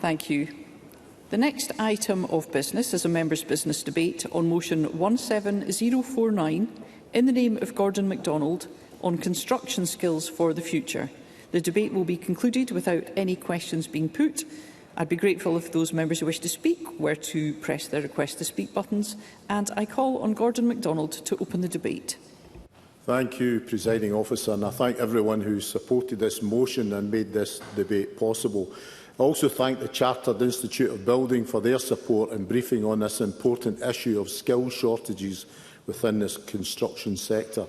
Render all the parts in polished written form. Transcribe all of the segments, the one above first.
Thank you. The next item of business is a members' business debate on motion 17049 in the name of Gordon MacDonald on construction skills for the future. The debate will be concluded without any questions being put. I'd be grateful if those members who wish to speak were to press their request to speak buttons, and I call on Gordon MacDonald to open the debate. Thank you, Presiding Officer, and I thank everyone who supported this motion and made this debate possible. I also thank the Chartered Institute of Building for their support in briefing on this important issue of skill shortages within this construction sector.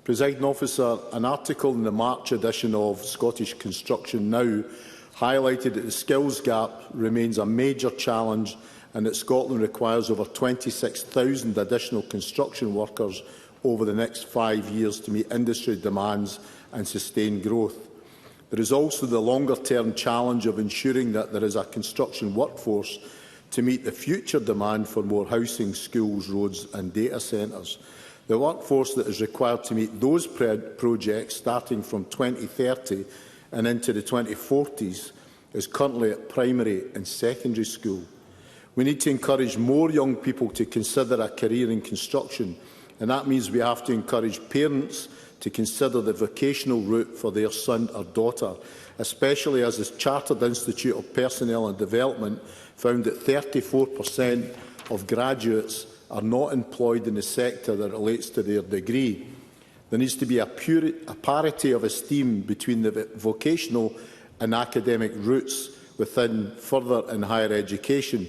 Presiding Officer, an article in the March edition of Scottish Construction Now highlighted that the skills gap remains a major challenge and that Scotland requires over 26,000 additional construction workers over the next 5 years to meet industry demands and sustain growth. There is also the longer-term challenge of ensuring that there is a construction workforce to meet the future demand for more housing, schools, roads and data centres. The workforce that is required to meet those projects starting from 2030 and into the 2040s is currently at primary and secondary school. We need to encourage more young people to consider a career in construction, and that means we have to encourage parents to consider the vocational route for their son or daughter, especially as the Chartered Institute of Personnel and Development found that 34% of graduates are not employed in the sector that relates to their degree. There needs to be a parity of esteem between the vocational and academic routes within further and higher education.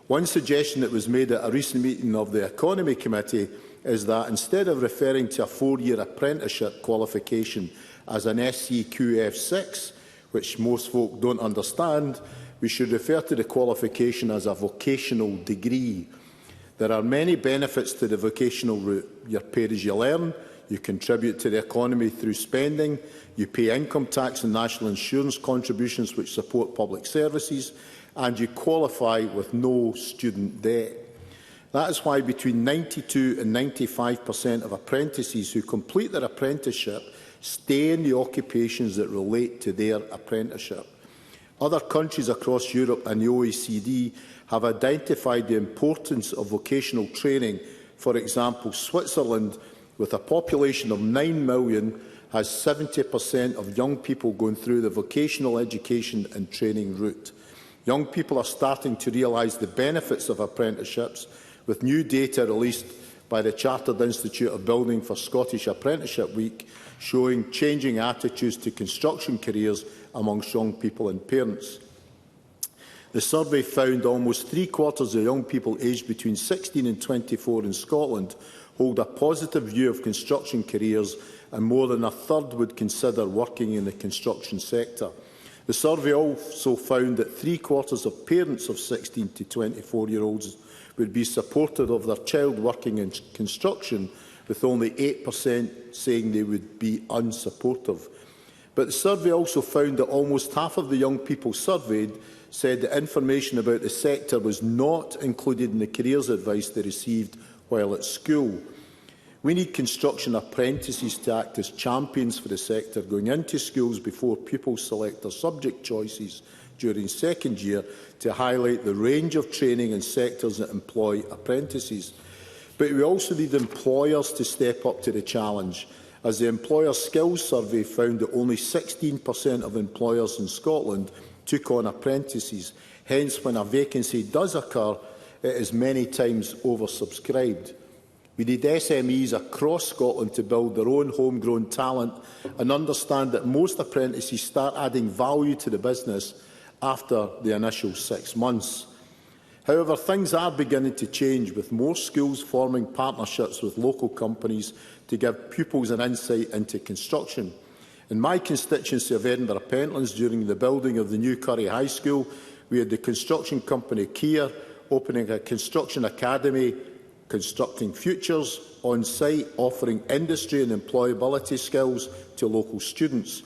One suggestion that was made at a recent meeting of the Economy Committee is that instead of referring to a 4-year apprenticeship qualification as an SCQF6, which most folk don't understand, we should refer to the qualification as a vocational degree. There are many benefits to the vocational route. You're paid as you learn, you contribute to the economy through spending, you pay income tax and national insurance contributions which support public services, and you qualify with no student debt. That is why between 92 and 95% of apprentices who complete their apprenticeship stay in the occupations that relate to their apprenticeship. Other countries across Europe and the OECD have identified the importance of vocational training. For example, Switzerland, with a population of 9 million, has 70% of young people going through the vocational education and training route. Young people are starting to realise the benefits of apprenticeships, with new data released by the Chartered Institute of Building for Scottish Apprenticeship Week showing changing attitudes to construction careers amongst young people and parents. The survey found almost 3/4 of young people aged between 16 and 24 in Scotland hold a positive view of construction careers, and more than a third would consider working in the construction sector. The survey also found that 3/4 of parents of 16 to 24-year-olds would be supportive of their child working in construction, with only 8% saying they would be unsupportive. But the survey also found that almost half of the young people surveyed said that information about the sector was not included in the careers advice they received while at school. We need construction apprentices to act as champions for the sector, going into schools before pupils select their subject choices during second year to highlight the range of training and sectors that employ apprentices. But we also need employers to step up to the challenge, as the Employer Skills Survey found that only 16% of employers in Scotland took on apprentices. Hence, when a vacancy does occur, it is many times oversubscribed. We need SMEs across Scotland to build their own homegrown talent and understand that most apprentices start adding value to the business after the initial 6 months. However, things are beginning to change, with more schools forming partnerships with local companies to give pupils an insight into construction. In my constituency of Edinburgh Pentlands, during the building of the new Curry High School, we had the construction company Kier opening a construction academy, Constructing Futures, on site, offering industry and employability skills to local students.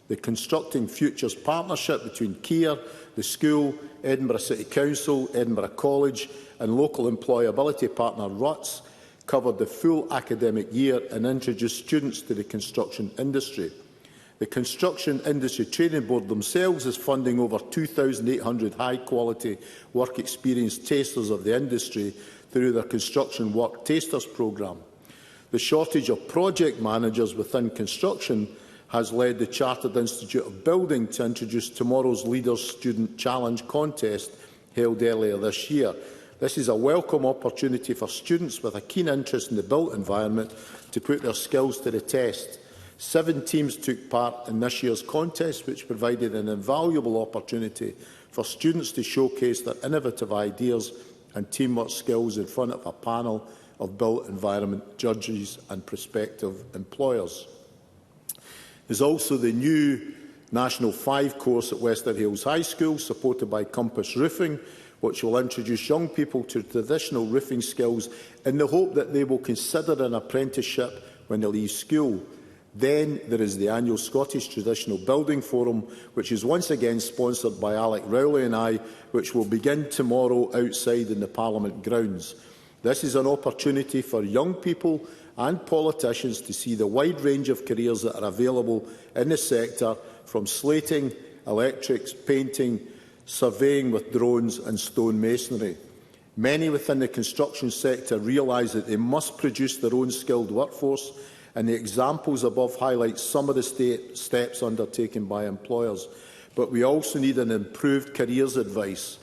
The Constructing Futures partnership between Kier, the school, Edinburgh City Council, Edinburgh College and local employability partner Ruts covered the full academic year and introduced students to the construction industry. The Construction Industry Training Board themselves is funding over 2,800 high-quality work experience tasters of the industry through their Construction Work Tasters programme. The shortage of project managers within construction has led the Chartered Institute of Building to introduce tomorrow's Leaders Student Challenge contest held earlier this year. This is a welcome opportunity for students with a keen interest in the built environment to put their skills to the test. 7 teams took part in this year's contest, which provided an invaluable opportunity for students to showcase their innovative ideas and teamwork skills in front of a panel of built environment judges and prospective employers. There's also the new National 5 course at Wester Hailes High School, supported by Compass Roofing, which will introduce young people to traditional roofing skills in the hope that they will consider an apprenticeship when they leave school. Then there is the annual Scottish Traditional Building Forum, which is once again sponsored by Alec Rowley and I, which will begin tomorrow outside in the Parliament grounds. This is an opportunity for young people and politicians to see the wide range of careers that are available in the sector, from slating, electrics, painting, surveying with drones and stone masonry. Many within the construction sector realise that they must produce their own skilled workforce, and the examples above highlight some of the steps undertaken by employers. But we also need an improved careers advice,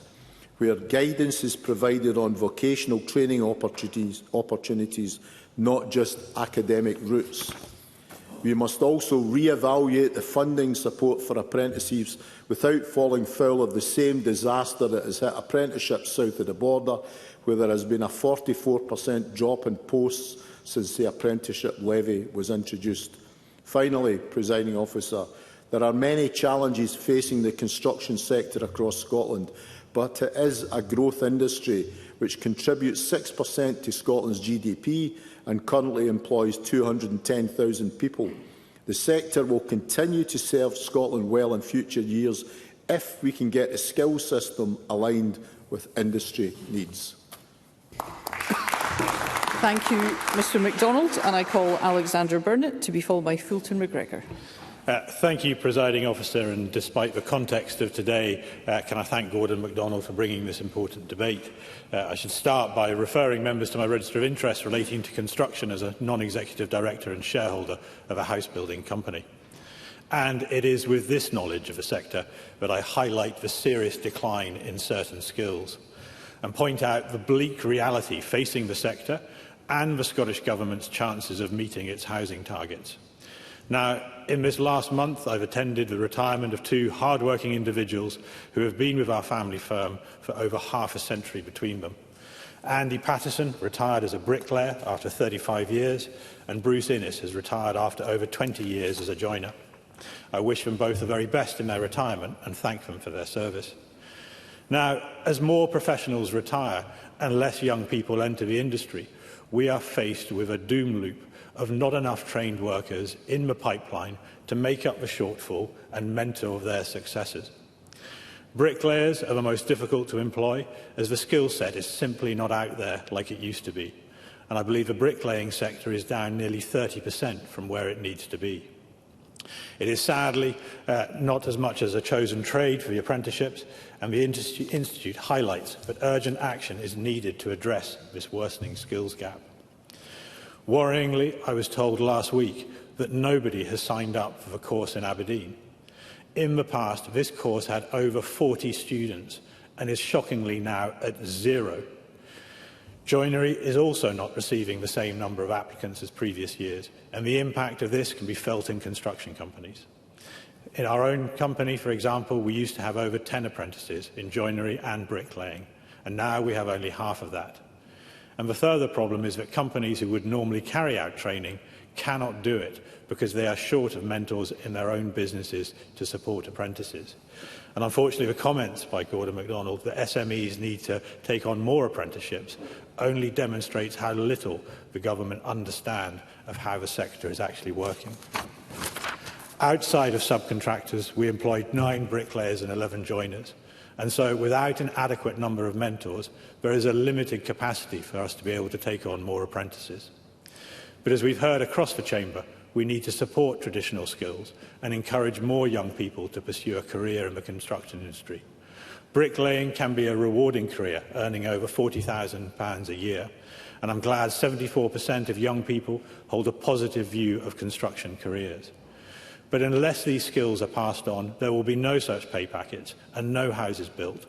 where guidance is provided on vocational training opportunities, not just academic routes. We must also re-evaluate the funding support for apprentices without falling foul of the same disaster that has hit apprenticeships south of the border, where there has been a 44% drop in posts since the apprenticeship levy was introduced. Finally, Presiding Officer, there are many challenges facing the construction sector across Scotland, but it is a growth industry which contributes 6% to Scotland's GDP and currently employs 210,000 people. The sector will continue to serve Scotland well in future years if we can get the skills system aligned with industry needs. Thank you, Mr MacDonald, and I call Alexander Burnett to be followed by Fulton McGregor. Thank you, Presiding Officer, and despite the context of today, can I thank Gordon MacDonald for bringing this important debate. I should start by referring members to my register of interest relating to construction as a non-executive director and shareholder of a house-building company. And it is with this knowledge of the sector that I highlight the serious decline in certain skills and point out the bleak reality facing the sector and the Scottish Government's chances of meeting its housing targets. Now, in this last month, I've attended the retirement of 2 hard-working individuals who have been with our family firm for over half a century between them. Andy Patterson retired as a bricklayer after 35 years, and Bruce Innes has retired after over 20 years as a joiner. I wish them both the very best in their retirement and thank them for their service. Now, as more professionals retire and less young people enter the industry, we are faced with a doom loop of not enough trained workers in the pipeline to make up the shortfall and mentor their successors. Bricklayers are the most difficult to employ, as the skill set is simply not out there like it used to be, and I believe the bricklaying sector is down nearly 30% from where it needs to be. It is sadly not as much as a chosen trade for the apprenticeships, and the Institute highlights that urgent action is needed to address this worsening skills gap. Worryingly, I was told last week that nobody has signed up for the course in Aberdeen. In the past, this course had over 40 students and is shockingly now at 0. Joinery is also not receiving the same number of applicants as previous years, and the impact of this can be felt in construction companies. In our own company, for example, we used to have over 10 apprentices in joinery and bricklaying, and now we have only half of that. And the further problem is that companies who would normally carry out training cannot do it because they are short of mentors in their own businesses to support apprentices. And unfortunately, the comments by Gordon MacDonald that SMEs need to take on more apprenticeships only demonstrates how little the government understand of how the sector is actually working. Outside of subcontractors, we employed 9 bricklayers and 11 joiners. And so, without an adequate number of mentors, there is a limited capacity for us to be able to take on more apprentices. But as we've heard across the chamber, we need to support traditional skills and encourage more young people to pursue a career in the construction industry. Bricklaying can be a rewarding career, earning over £40,000 a year, and I'm glad 74% of young people hold a positive view of construction careers. But unless these skills are passed on, there will be no such pay packets and no houses built,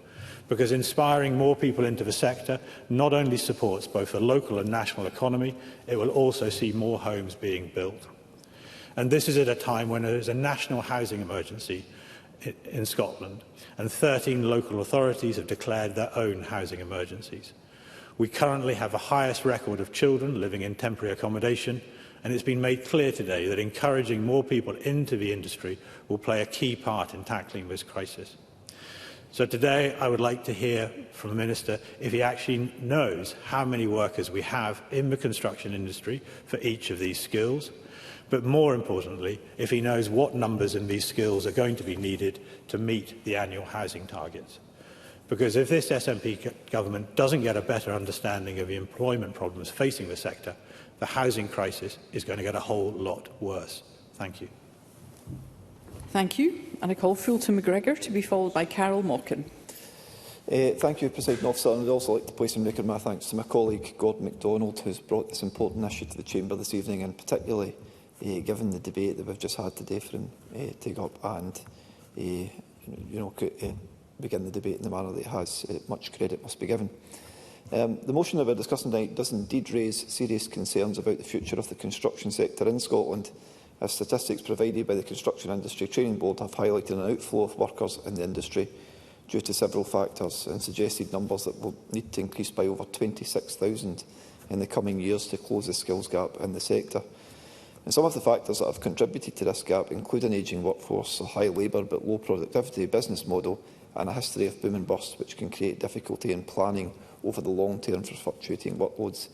because inspiring more people into the sector not only supports both the local and national economy, it will also see more homes being built. And this is at a time when there is a national housing emergency in Scotland, and 13 local authorities have declared their own housing emergencies. We currently have the highest record of children living in temporary accommodation, and it's been made clear today that encouraging more people into the industry will play a key part in tackling this crisis. So today I would like to hear from the Minister if he actually knows how many workers we have in the construction industry for each of these skills, but more importantly, if he knows what numbers in these skills are going to be needed to meet the annual housing targets. Because if this SNP government doesn't get a better understanding of the employment problems facing the sector, the housing crisis is going to get a whole lot worse. Thank you. Thank you. And I call Fulton McGregor to be followed by Carol Mockin. Thank you, Presiding Officer. And I'd also like to place on record my thanks to my colleague Gordon MacDonald, who has brought this important issue to the Chamber this evening, and particularly given the debate that we've just had today for him to take up and begin the debate in the manner that it has. Much credit must be given. The motion that we're discussing tonight does indeed raise serious concerns about the future of the construction sector in Scotland, as statistics provided by the Construction Industry Training Board have highlighted an outflow of workers in the industry due to several factors, and suggested numbers that will need to increase by over 26,000 in the coming years to close the skills gap in the sector. And some of the factors that have contributed to this gap include an ageing workforce, a high labour but low productivity business model, and a history of boom and bust, which can create difficulty in planning over the long term for fluctuating workloads.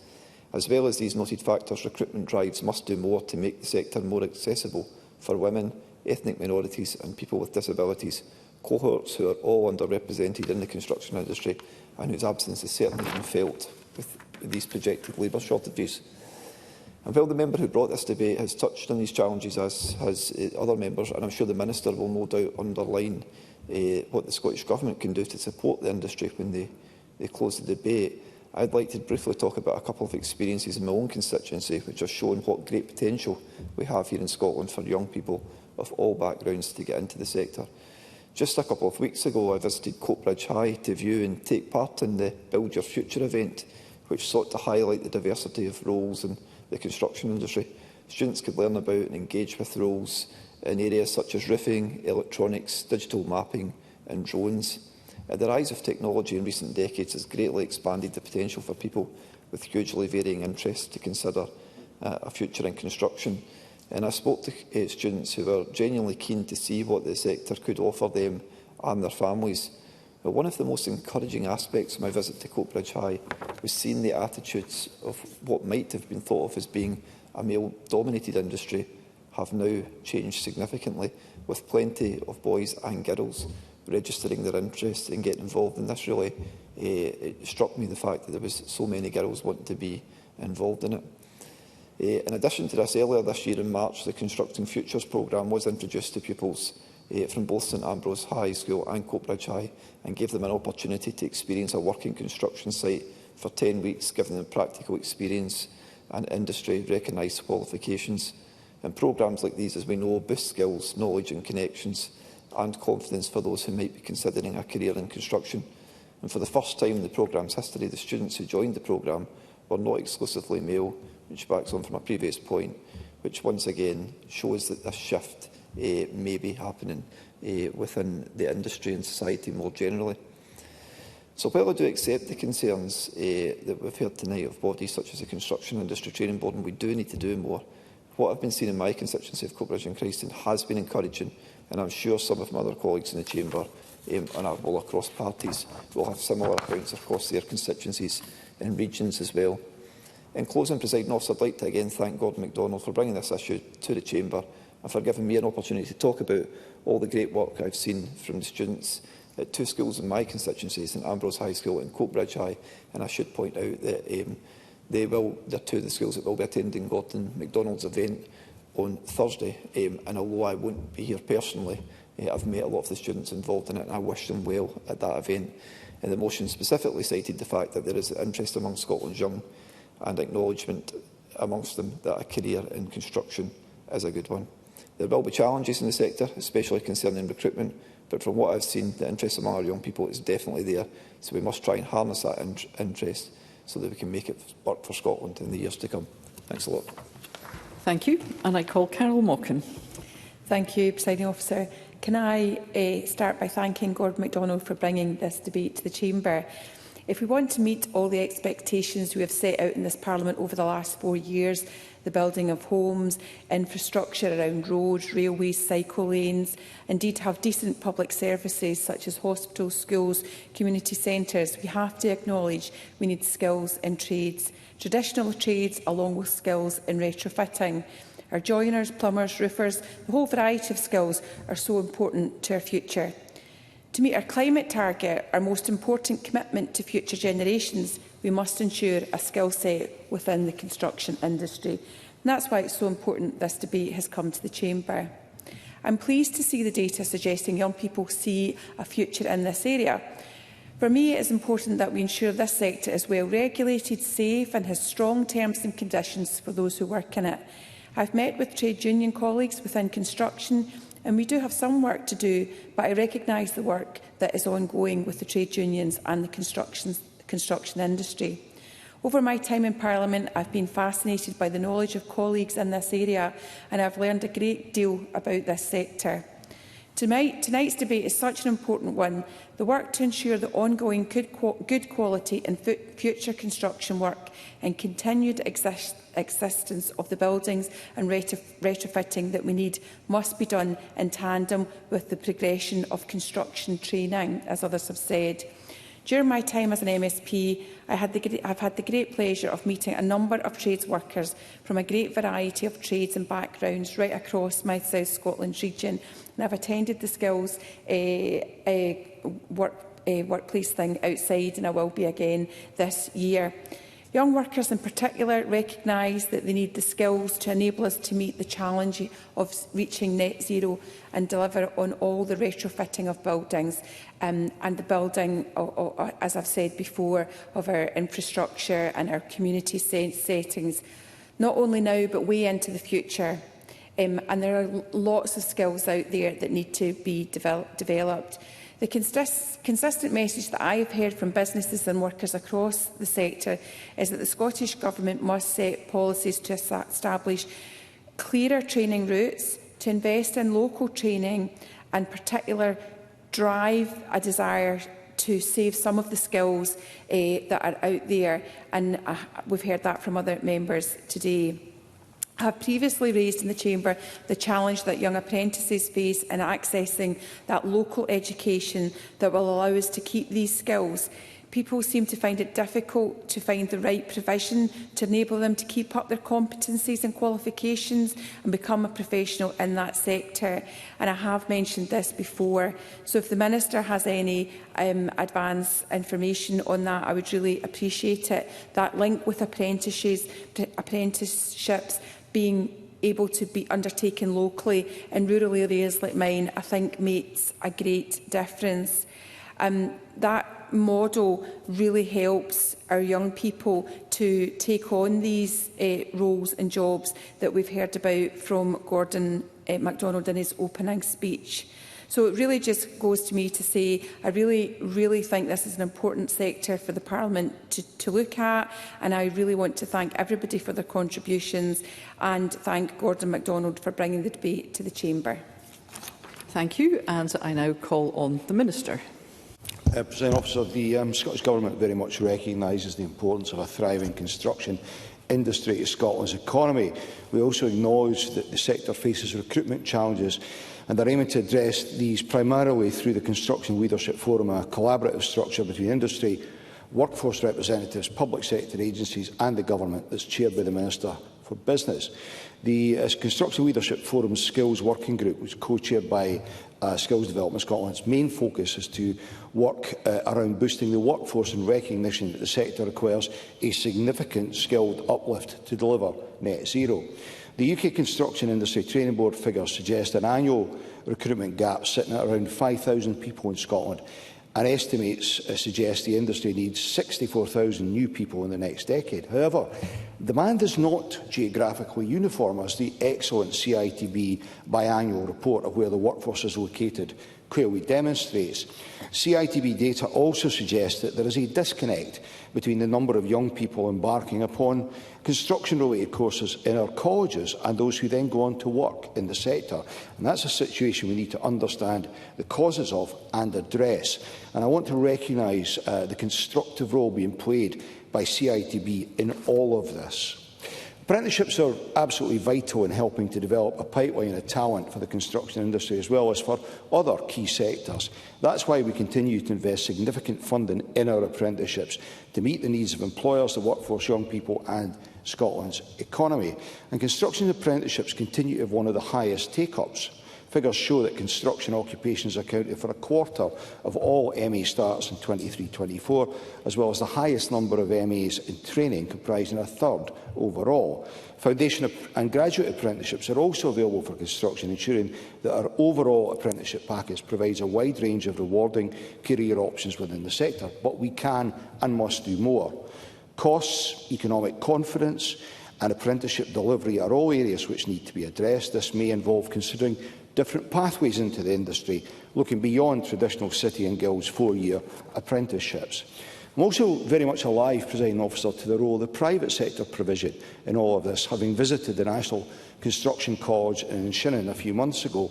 As well as these noted factors, recruitment drives must do more to make the sector more accessible for women, ethnic minorities and people with disabilities, cohorts who are all underrepresented in the construction industry and whose absence is certainly being felt with these projected labour shortages. And while the member who brought this debate has touched on these challenges, as has other members, and I'm sure the Minister will no doubt underline what the Scottish Government can do to support the industry when they close the debate, I'd like to briefly talk about a couple of experiences in my own constituency which have shown what great potential we have here in Scotland for young people of all backgrounds to get into the sector. Just a couple of weeks ago, I visited Coatbridge High to view and take part in the Build Your Future event, which sought to highlight the diversity of roles in the construction industry. Students could learn about and engage with roles in areas such as roofing, electronics, digital mapping and drones. The rise of technology in recent decades has greatly expanded the potential for people with hugely varying interests to consider a future in construction. And I spoke to students who were genuinely keen to see what the sector could offer them and their families. But one of the most encouraging aspects of my visit to Coatbridge High was seeing the attitudes of what might have been thought of as being a male-dominated industry have now changed significantly, with plenty of boys and girls registering their interest in getting involved. And this really it struck me, the fact that there was so many girls wanting to be involved in it. In addition to this, earlier this year in March, the Constructing Futures programme was introduced to pupils from both St Ambrose High School and Coatbridge High, and gave them an opportunity to experience a working construction site for 10 weeks, giving them practical experience and industry-recognised qualifications. And programmes like these, as we know, boost skills, knowledge and connections and confidence for those who might be considering a career in construction. And for the first time in the programme's history, the students who joined the programme were not exclusively male, which backs on from a previous point, which once again shows that this shift may be happening within the industry and society more generally. So while I do accept the concerns that we've heard tonight of bodies such as the Construction Industry Training Board, and we do need to do more, what I've been seeing in my constituency of Coatbridge and Christine has been encouraging, and I'm sure some of my other colleagues in the Chamber and all across parties will have similar accounts across their constituencies and regions as well. In closing, Presiding Officer, I'd like to again thank Gordon MacDonald for bringing this issue to the Chamber and for giving me an opportunity to talk about all the great work I've seen from the students at two schools in my constituency, St Ambrose High School and Coatbridge High. And I should point out that they're two of the schools that will be attending Gordon MacDonald's event on Thursday, and although I won't be here personally, I've met a lot of the students involved in it, and I wish them well at that event. And the motion specifically cited the fact that there is interest among Scotland's young and acknowledgement amongst them that a career in construction is a good one. There will be challenges in the sector, especially concerning recruitment, but from what I've seen, the interest among our young people is definitely there, so we must try and harness that interest so that we can make it work for Scotland in the years to come. Thanks a lot. Thank you. And I call Carol Mockin. Thank you, Presiding Officer. Can I start by thanking Gordon MacDonald for bringing this debate to the Chamber? If we want to meet all the expectations we have set out in this Parliament over the last 4 years, the building of homes, infrastructure around roads, railways, cycle lanes, indeed have decent public services such as hospitals, schools, community centres, we have to acknowledge we need skills in trades, traditional trades along with skills in retrofitting. Our joiners, plumbers, roofers, the whole variety of skills are so important to our future. To meet our climate target, our most important commitment to future generations, we must ensure a skill set within the construction industry. And that's why it's so important this debate has come to the Chamber. I'm pleased to see the data suggesting young people see a future in this area. For me, it is important that we ensure this sector is well regulated, safe and has strong terms and conditions for those who work in it. I've met with trade union colleagues within construction, and we do have some work to do, but I recognise the work that is ongoing with the trade unions and the construction industry. Over my time in Parliament, I've been fascinated by the knowledge of colleagues in this area, and I've learned a great deal about this sector. Tonight's debate is such an important one. The work to ensure the ongoing good quality and future construction work and continued existence of the buildings and retrofitting that we need must be done in tandem with the progression of construction training, as others have said. During my time as an MSP, I've had the great pleasure of meeting a number of trades workers from a great variety of trades and backgrounds right across my South Scotland region, and I've attended the skills workplace thing outside, and I will be again this year. Young workers in particular recognise that they need the skills to enable us to meet the challenge of reaching net zero and deliver on all the retrofitting of buildings and the building, as I've said before, of our infrastructure and our community settings, not only now but way into the future. And there are lots of skills out there that need to be developed. The consistent message that I have heard from businesses and workers across the sector is that the Scottish Government must set policies to establish clearer training routes, to invest in local training and particular drive a desire to save some of the skills that are out there. And we've heard that from other members today. I have previously raised in the Chamber the challenge that young apprentices face in accessing that local education that will allow us to keep these skills. People seem to find it difficult to find the right provision to enable them to keep up their competencies and qualifications and become a professional in that sector. And I have mentioned this before. So if the Minister has any advance information on that, I would really appreciate it. That link with apprenticeships being able to be undertaken locally in rural areas like mine, I think makes a great difference. That model really helps our young people to take on these roles and jobs that we've heard about from Gordon MacDonald in his opening speech. So it really just goes to me to say I really think this is an important sector for the Parliament to look at, and I really want to thank everybody for their contributions and thank Gordon MacDonald for bringing the debate to the Chamber. Thank you, and I now call on the Minister. Presiding Officer, the Scottish Government very much recognises the importance of a thriving construction industry to Scotland's economy. We also acknowledge that the sector faces recruitment challenges and are aiming to address these primarily through the Construction Leadership Forum, a collaborative structure between industry, workforce representatives, public sector agencies and the Government that's chaired by the Minister for Business. The Construction Leadership Forum's Skills Working Group was co-chaired by Skills Development Scotland's main focus is to work around boosting the workforce and recognition that the sector requires a significant skilled uplift to deliver net zero. The UK Construction Industry Training Board figures suggest an annual recruitment gap sitting at around 5,000 people in Scotland, and estimates suggest the industry needs 64,000 new people in the next decade. However, demand is not geographically uniform, as the excellent CITB biannual report of where the workforce is located clearly demonstrates. CITB data also suggests that there is a disconnect between the number of young people embarking upon construction-related courses in our colleges and those who then go on to work in the sector. And that's a situation we need to understand the causes of and address. And I want to recognise the constructive role being played by CITB in all of this. Apprenticeships are absolutely vital in helping to develop a pipeline of talent for the construction industry as well as for other key sectors. That's why we continue to invest significant funding in our apprenticeships to meet the needs of employers, the workforce, young people and Scotland's economy. And construction apprenticeships continue to have one of the highest take-ups. Figures show that construction occupations accounted for a quarter of all MA starts in 23-24, as well as the highest number of MAs in training, comprising a third overall. Foundation and graduate apprenticeships are also available for construction, ensuring that our overall apprenticeship package provides a wide range of rewarding career options within the sector. But we can and must do more. Costs, economic confidence and apprenticeship delivery are all areas which need to be addressed. This may involve considering different pathways into the industry, looking beyond traditional City and Guilds 4-year apprenticeships. I'm also very much alive, Presiding Officer, to the role of the private sector provision in all of this, having visited the National Construction College in Shinnon a few months ago.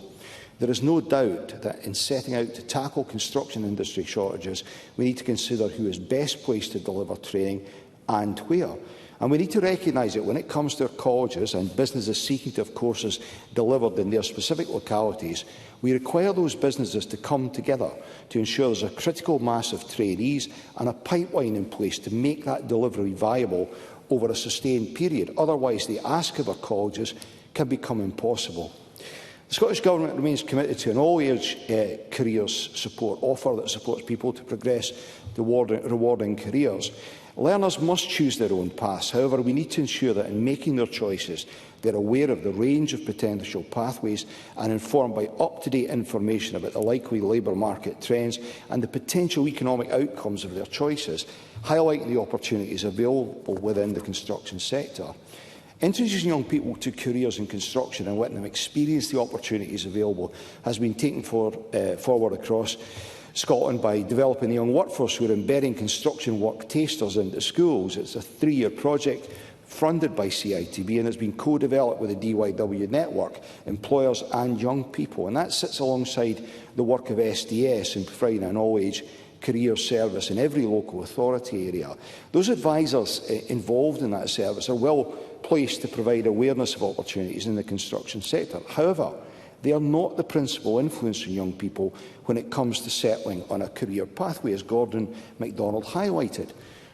There is no doubt that in setting out to tackle construction industry shortages, we need to consider who is best placed to deliver training and where. And we need to recognise that when it comes to our colleges and businesses seeking to have courses delivered in their specific localities, we require those businesses to come together to ensure there is a critical mass of trainees and a pipeline in place to make that delivery viable over a sustained period. Otherwise, the ask of our colleges can become impossible. The Scottish Government remains committed to an all-age careers support offer that supports people to progress toward rewarding careers. Learners must choose their own paths. However, we need to ensure that in making their choices, they are aware of the range of potential pathways and informed by up-to-date information about the likely labour market trends and the potential economic outcomes of their choices, highlighting the opportunities available within the construction sector. Introducing young people to careers in construction and letting them experience the opportunities available has been taken forward across Scotland by developing the young workforce who are embedding construction work tasters into schools. It's a 3-year project funded by CITB and has been co-developed with the DYW network, employers and young people. And that sits alongside the work of SDS in providing an all-age career service in every local authority area. Those advisors involved in that service are well placed to provide awareness of opportunities in the construction sector. However, they are not the principal influence on young people when it comes to settling on a career pathway, as Gordon MacDonald highlighted.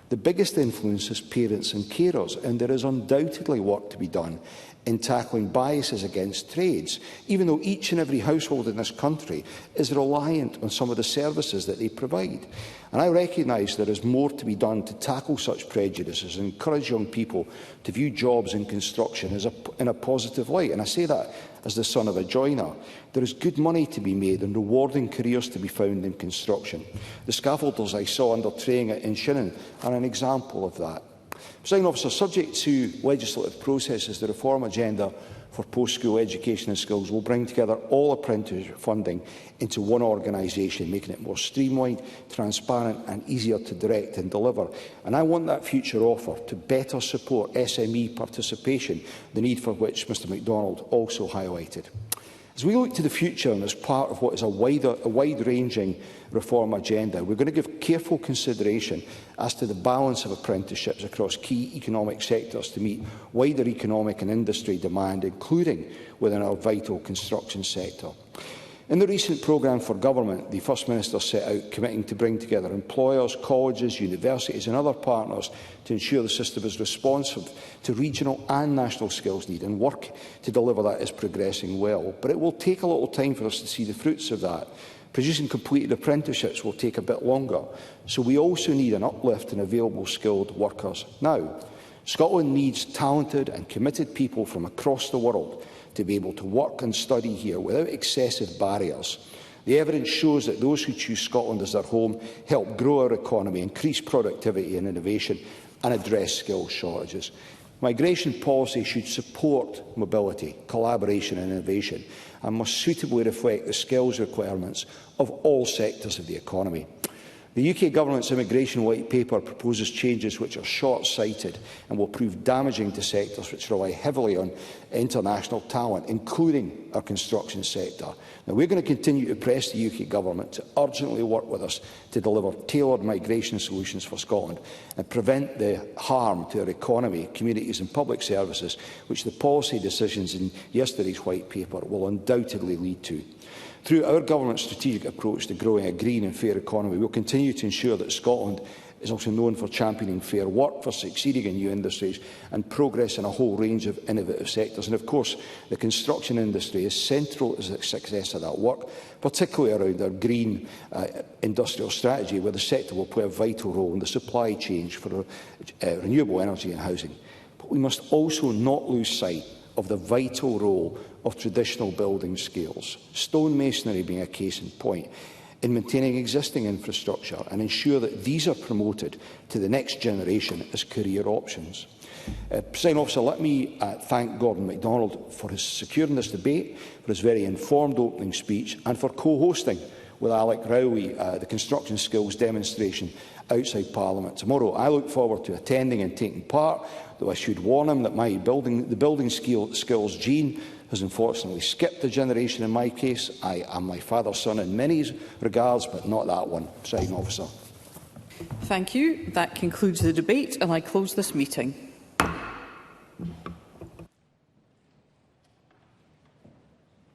The biggest influence is parents and carers, and there is undoubtedly work to be done in tackling biases against trades, even though each and every household in this country is reliant on some of the services that they provide. And I recognise there is more to be done to tackle such prejudices and encourage young people to view jobs in construction in a positive light. And I say that as the son of a joiner. There is good money to be made and rewarding careers to be found in construction. The scaffolders I saw under training in Shinnon are an example of that. Presiding Officer, subject to legislative processes, the reform agenda for post-school education and skills will bring together all apprenticeship funding into one organisation, making it more streamlined, transparent and easier to direct and deliver. And I want that future offer to better support SME participation, the need for which Mr MacDonald also highlighted. As we look to the future and as part of what is a wide-ranging reform agenda, we're going to give careful consideration as to the balance of apprenticeships across key economic sectors to meet wider economic and industry demand, including within our vital construction sector. In the recent programme for government, the First Minister set out committing to bring together employers, colleges, universities and other partners to ensure the system is responsive to regional and national skills need, and work to deliver that is progressing well. But it will take a little time for us to see the fruits of that. Producing completed apprenticeships will take a bit longer, so we also need an uplift in available skilled workers now. Scotland needs talented and committed people from across the world to be able to work and study here without excessive barriers. The evidence shows that those who choose Scotland as their home help grow our economy, increase productivity and innovation, and address skills shortages. Migration policy should support mobility, collaboration and innovation, and must suitably reflect the skills requirements of all sectors of the economy. The UK Government's Immigration White Paper proposes changes which are short-sighted and will prove damaging to sectors which rely heavily on international talent, including our construction sector. Now, we're going to continue to press the UK Government to urgently work with us to deliver tailored migration solutions for Scotland and prevent the harm to our economy, communities and public services which the policy decisions in yesterday's White Paper will undoubtedly lead to. Through our government's strategic approach to growing a green and fair economy, we will continue to ensure that Scotland is also known for championing fair work, for succeeding in new industries and progress in a whole range of innovative sectors. And of course, the construction industry is central to the success of that work, particularly around our green industrial strategy, where the sector will play a vital role in the supply chain for renewable energy and housing. But we must also not lose sight of the vital role of traditional building skills, stonemasonry being a case in point, in maintaining existing infrastructure and ensure that these are promoted to the next generation as career options. Presiding Officer, let me thank Gordon MacDonald for his securing this debate, for his very informed opening speech and for co-hosting with Alec Rowley the construction skills demonstration outside Parliament tomorrow. I look forward to attending and taking part, though I should warn him that the building skills gene has unfortunately skipped a generation in my case. I am my father's son in many regards, but not that one. Presiding Officer. Thank you. That concludes the debate and I close this meeting.